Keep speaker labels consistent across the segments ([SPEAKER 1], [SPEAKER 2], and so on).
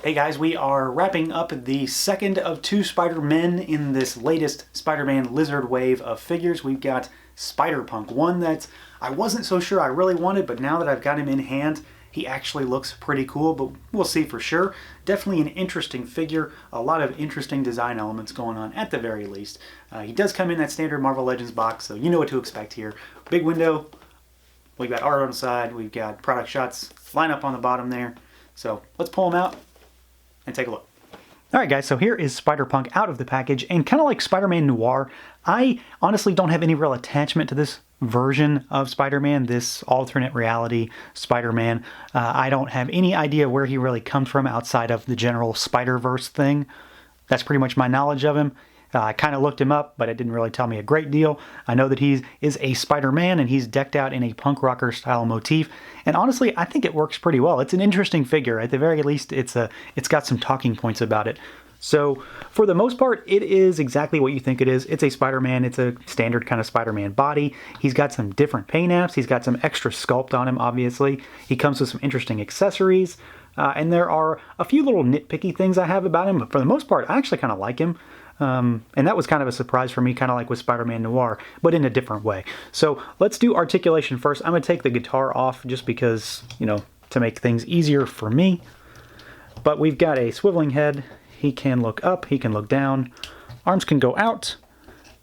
[SPEAKER 1] Hey guys, we are wrapping up the second of two Spider-Men in this latest Spider-Man Lizard wave of figures. We've got Spider-Punk, one that I wasn't so sure I really wanted, but now that I've got him in hand, he actually looks pretty cool, but we'll see for sure. Definitely an interesting figure, a lot of interesting design elements going on at the very least. He does come in that standard Marvel Legends box, so you know what to expect here. Big window, we've got art on the side, we've got product shots, line up on the bottom there. So let's pull him out and take a look. Alright guys, so here is Spider-Punk out of the package, and kind of like Spider-Man Noir, I honestly don't have any real attachment to this version of Spider-Man, this alternate reality Spider-Man. I don't have any idea where he really comes from outside of the general Spider-Verse thing. That's pretty much my knowledge of him. I kind of looked him up, but it didn't really tell me a great deal. I know that he is a Spider-Man, and he's decked out in a punk rocker style motif. And honestly, I think it works pretty well. It's an interesting figure. At the very least, it's got some talking points about it. So for the most part, it is exactly what you think it is. It's a Spider-Man. It's a standard kind of Spider-Man body. He's got some different paint apps. He's got some extra sculpt on him, obviously. He comes with some interesting accessories. And there are a few little nitpicky things I have about him, but for the most part, I actually kind of like him. And that was kind of a surprise for me, kind of like with Spider-Man Noir, but in a different way. So let's do articulation first. I'm going to take the guitar off just because, you know, to make things easier for me. But we've got a swiveling head. He can look up, he can look down. Arms can go out.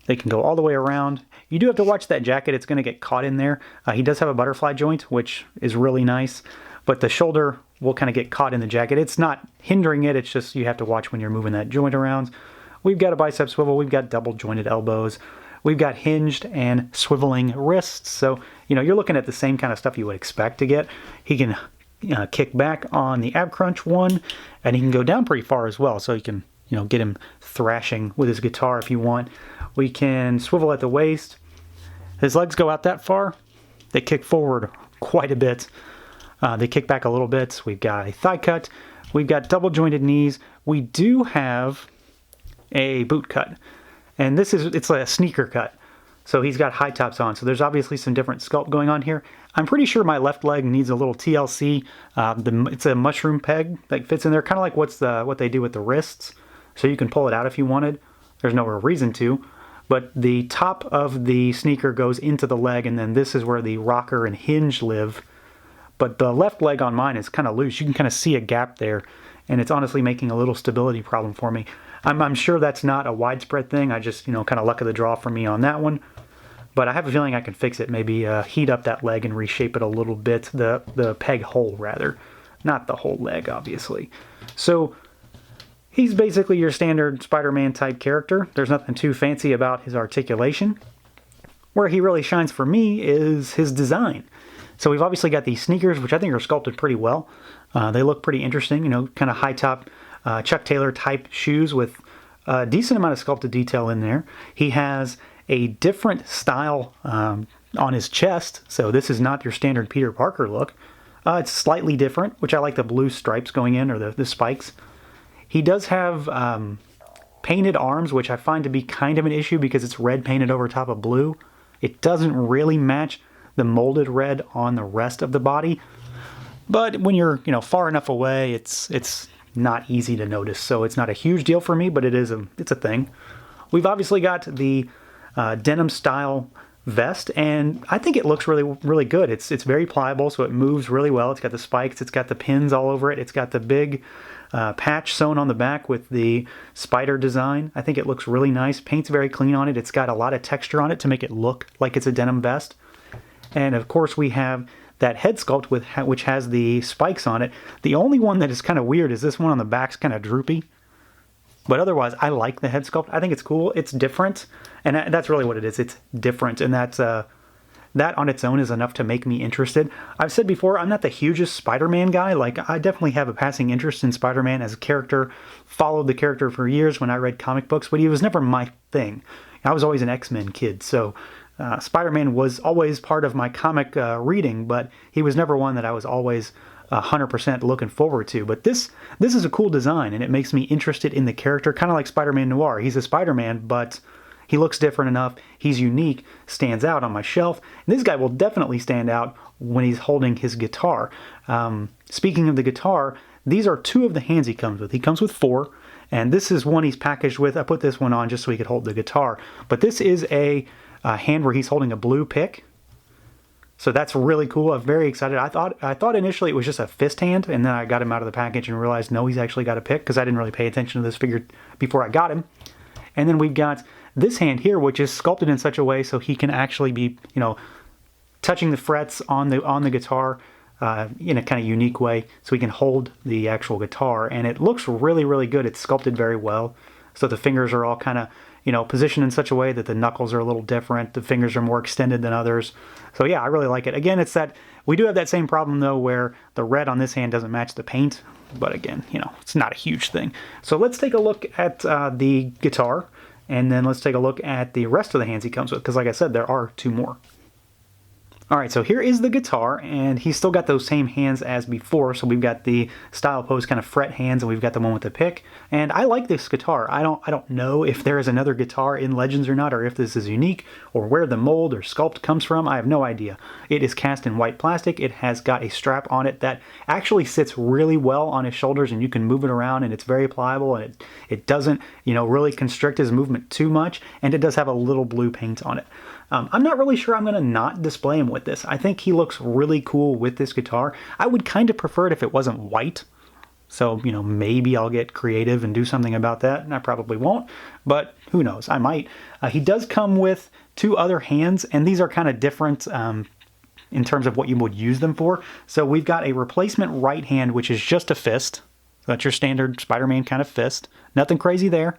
[SPEAKER 1] They can go all the way around. You do have to watch that jacket. It's going to get caught in there. He does have a butterfly joint, which is really nice. But the shoulder will kind of get caught in the jacket. It's not hindering it. It's just you have to watch when you're moving that joint around. We've got a bicep swivel, we've got double jointed elbows, we've got hinged and swiveling wrists, so you know you're looking at the same kind of stuff you would expect to get. He can kick back on the ab crunch one, and he can go down pretty far as well, so you can get him thrashing with his guitar if you want. We can swivel at the waist. His legs go out that far. They kick forward quite a bit. They kick back a little bit. We've got a thigh cut. We've got double jointed knees. We do have a boot cut, and it's like a sneaker cut, so he's got high tops on, so there's obviously some different sculpt going on here. I'm pretty sure my left leg needs a little TLC. It's a mushroom peg that fits in there, kind of like what they do with the wrists, so you can pull it out if you wanted. There's no real reason to, but the top of the sneaker goes into the leg, and then this is where the rocker and hinge live. But the left leg on mine is kind of loose. You can kind of see a gap there, and it's honestly making a little stability problem for me. I'm sure that's not a widespread thing. I just, kind of luck of the draw for me on that one. But I have a feeling I can fix it. Maybe heat up that leg and reshape it a little bit. The peg hole, rather. Not the whole leg, obviously. So he's basically your standard Spider-Man type character. There's nothing too fancy about his articulation. Where he really shines for me is his design. So we've obviously got these sneakers, which I think are sculpted pretty well. They look pretty interesting, kind of high top Chuck Taylor type shoes with a decent amount of sculpted detail in there. He has a different style on his chest, so this is not your standard Peter Parker look. It's slightly different, which I like the blue stripes going in, or the spikes. He does have painted arms, which I find to be kind of an issue because it's red painted over top of blue. It doesn't really match the molded red on the rest of the body, but when you're far enough away, it's not easy to notice, so it's not a huge deal for me, but it's a thing. We've obviously got the denim style vest, and I think it looks really, really good. It's very pliable, so it moves really well. It's got the spikes, it's got the pins all over it, it's got the big patch sewn on the back with the spider design. I think it looks really nice. Paint's very clean on it. It's got a lot of texture on it to make it look like it's a denim vest. And of course we have that head sculpt which has the spikes on it. The only one that is kind of weird is this one on the back's kind of droopy. But otherwise, I like the head sculpt. I think it's cool. It's different. And that's really what it is. It's different. And that on its own is enough to make me interested. I've said before, I'm not the hugest Spider-Man guy. Like, I definitely have a passing interest in Spider-Man as a character. Followed the character for years when I read comic books, but he was never my thing. I was always an X-Men kid, so Spider-Man was always part of my comic reading, but he was never one that I was always 100% looking forward to. But this is a cool design, and it makes me interested in the character, kind of like Spider-Man Noir. He's a Spider-Man, but he looks different enough. He's unique, stands out on my shelf. And this guy will definitely stand out when he's holding his guitar. Speaking of the guitar, these are 2 of the hands he comes with. He comes with 4, and this is one he's packaged with. I put this one on just so he could hold the guitar. But this is a hand where he's holding a blue pick. So that's really cool. I'm very excited. I thought initially it was just a fist hand, and then I got him out of the package and realized no, he's actually got a pick, because I didn't really pay attention to this figure before I got him. And then we've got this hand here, which is sculpted in such a way so he can actually be, you know, touching the frets on the guitar in a kind of unique way, so he can hold the actual guitar. And it looks really, really good. It's sculpted very well. So the fingers are all kind of, you know, positioned in such a way that the knuckles are a little different. The fingers are more extended than others. So yeah, I really like it. Again, it's that, we do have that same problem though, where the red on this hand doesn't match the paint. But again, you know, it's not a huge thing. So let's take a look at the guitar, and then let's take a look at the rest of the hands he comes with, because like I said, there are 2 more. Alright, so here is the guitar, and he's still got those same hands as before. So we've got the style pose kind of fret hands, and we've got the one with the pick. And I like this guitar. I don't know if there is another guitar in Legends or not, or if this is unique, or where the mold or sculpt comes from. I have no idea. It is cast in white plastic. It has got a strap on it that actually sits really well on his shoulders, and you can move it around, and it's very pliable, and it doesn't, you know, really constrict his movement too much, and it does have a little blue paint on it. I'm not really sure I'm going to not display him with this. I think he looks really cool with this guitar. I would kind of prefer it if it wasn't white. So, you know, maybe I'll get creative and do something about that, and I probably won't, but who knows, I might. He does come with 2 other hands, and these are kind of different in terms of what you would use them for. So we've got a replacement right hand, which is just a fist. So that's your standard Spider-Man kind of fist. Nothing crazy there.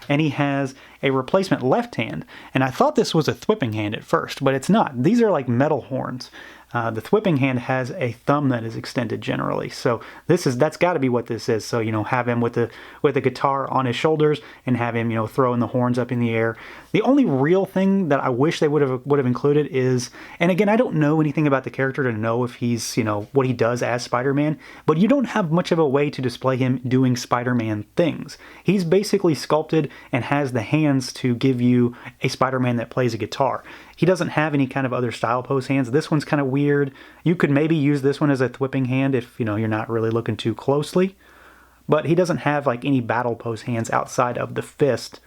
[SPEAKER 1] And he has a replacement left hand. And I thought this was a thwipping hand at first, but it's not. These are like metal horns. The thwipping hand has a thumb that is extended generally. So that's got to be what this is. So, you know, have him with the guitar on his shoulders, and have him, you know, throwing the horns up in the air. The only real thing that I wish they would have included is, and again, I don't know anything about the character to know if he's, you know, what he does as Spider-Man, but you don't have much of a way to display him doing Spider-Man things. He's basically sculpted and has the hands to give you a Spider-Man that plays a guitar. He doesn't have any kind of other style pose hands. This one's kind of weird. You could maybe use this one as a thwipping hand if, you know, you're not really looking too closely. But he doesn't have like any battle pose hands outside of the fist.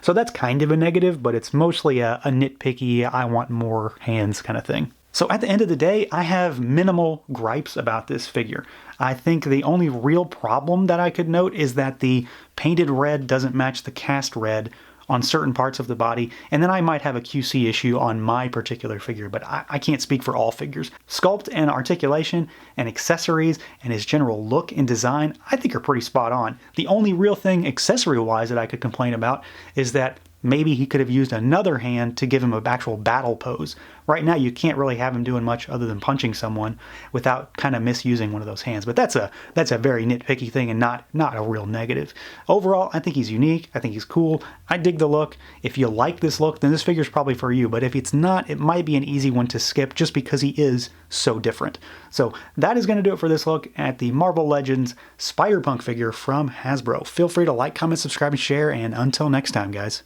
[SPEAKER 1] So that's kind of a negative, but it's mostly a nitpicky, I want more hands kind of thing. So at the end of the day, I have minimal gripes about this figure. I think the only real problem that I could note is that the painted red doesn't match the cast red on certain parts of the body, and then I might have a QC issue on my particular figure, but I can't speak for all figures. Sculpt and articulation and accessories and his general look and design, I think are pretty spot on. The only real thing accessory-wise that I could complain about is that maybe he could have used another hand to give him an actual battle pose. Right now you can't really have him doing much other than punching someone without kind of misusing one of those hands. But that's a very nitpicky thing and not a real negative. Overall, I think he's unique. I think he's cool. I dig the look. If you like this look, then this figure's probably for you. But if it's not, it might be an easy one to skip just because he is so different. So that is going to do it for this look at the Marvel Legends Spider-Punk figure from Hasbro. Feel free to like, comment, subscribe, and share. And until next time, guys.